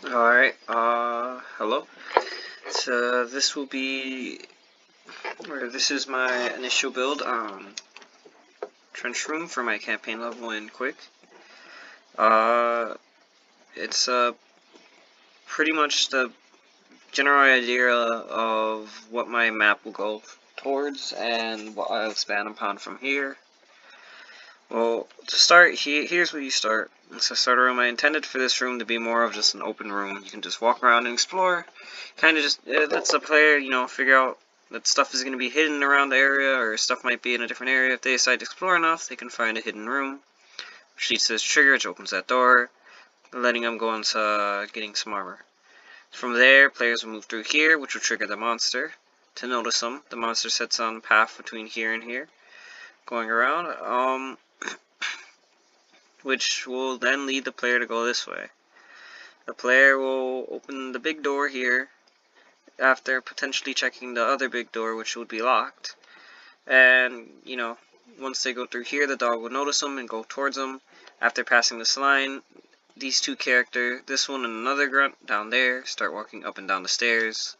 Alright, hello. So this is my initial build on TrenchBroom for my campaign level in Quake. It's pretty much the general idea of what my map will go towards and what I'll expand upon from here. Well, to start, here's where you start. It's a starter room. I intended for this room to be more of just an open room. You can just walk around and explore. Kind of just lets the player, figure out that stuff is going to be hidden around the area, or stuff might be in a different area. If they decide to explore enough, they can find a hidden room, which leads to this trigger, which opens that door, letting them go into getting some armor. From there, players will move through here, which will trigger the monster. To notice them, the monster sits on the path between here and here, going around. Which will then lead the player to go this way. The player will open the big door here after potentially checking the other big door, which would be locked. And, once they go through here, the dog will notice them and go towards them. After passing this line, these two characters, this one and another grunt down there, start walking up and down the stairs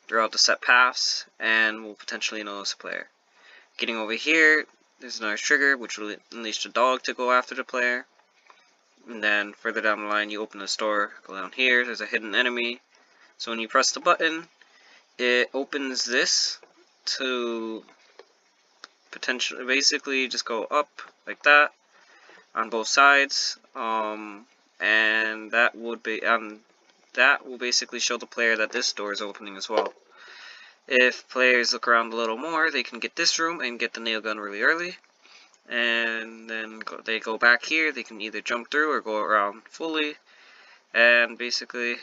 throughout the set paths and will potentially notice the player. Getting over here, there's another trigger, which will unleash the dog to go after the player. And then further down the line, you open this door, go down here, there's a hidden enemy. So when you press the button, it opens this to potentially, basically just go up like that on both sides. And that will basically show the player that this door is opening as well. If players look around a little more, they can get this room and get the nail gun really early. And then they go back here, they can either jump through or go around fully. And basically,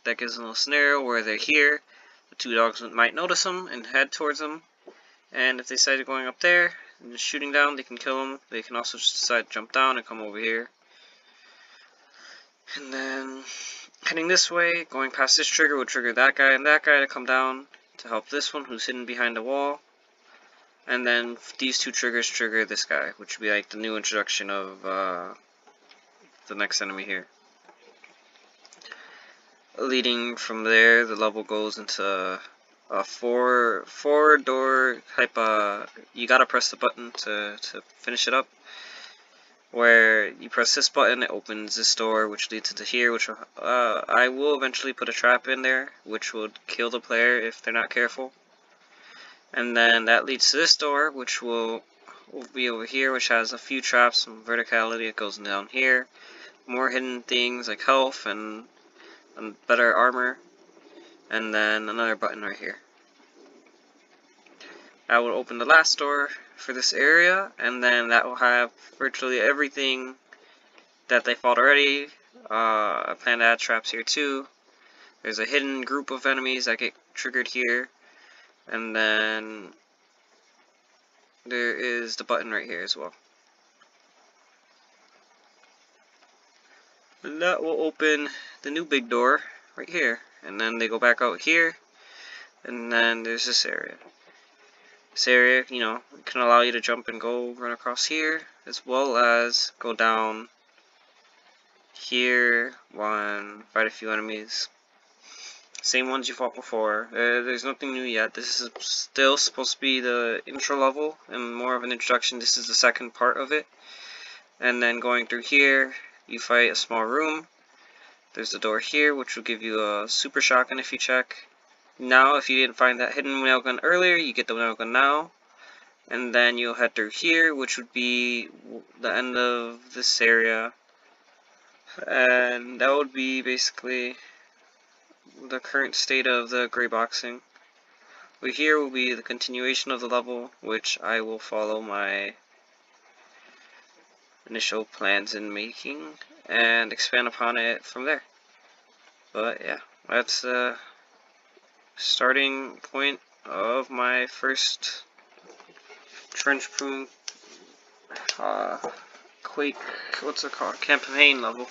that gives them a little scenario where they're here. The two dogs might notice them and head towards them. And if they decide going up there and just shooting down, they can kill them. They can also just decide to jump down and come over here. And then heading this way, going past this trigger will trigger that guy and that guy to come down to help this one who's hidden behind the wall. And then these two triggers trigger this guy, which would be like the new introduction of the next enemy here. Leading from there, the level goes into a four door type. You gotta press the button to finish it up. Where you press this button, it opens this door, which leads into here. Which I will eventually put a trap in there, which would kill the player if they're not careful. And then that leads to this door, which will be over here, which has a few traps, some verticality. It goes down here, more hidden things like health and better armor, and then another button right here. I will open the last door for this area, and then that will have virtually everything that they fought already. I plan to add traps here too. There's a hidden group of enemies that get triggered here, and then there is the button right here as well. And that will open the new big door right here, and then they go back out here, and then there's this area. This area, can allow you to jump and go run across here, as well as go down here, fight a few enemies. Same ones you fought before. There's nothing new yet. This is still supposed to be the intro level and more of an introduction. This is the second part of it. And then going through here, you fight a small room. There's a door here, which will give you a super shotgun if you check. Now, if you didn't find that hidden nail gun earlier, you get the nail gun now. And then you'll head through here, which would be the end of this area. And that would be basically the current state of the greyboxing. Over here will be the continuation of the level, which I will follow my initial plans in making and expand upon it from there. But yeah, that's the starting point of my first TrenchBroom Quake, campaign level.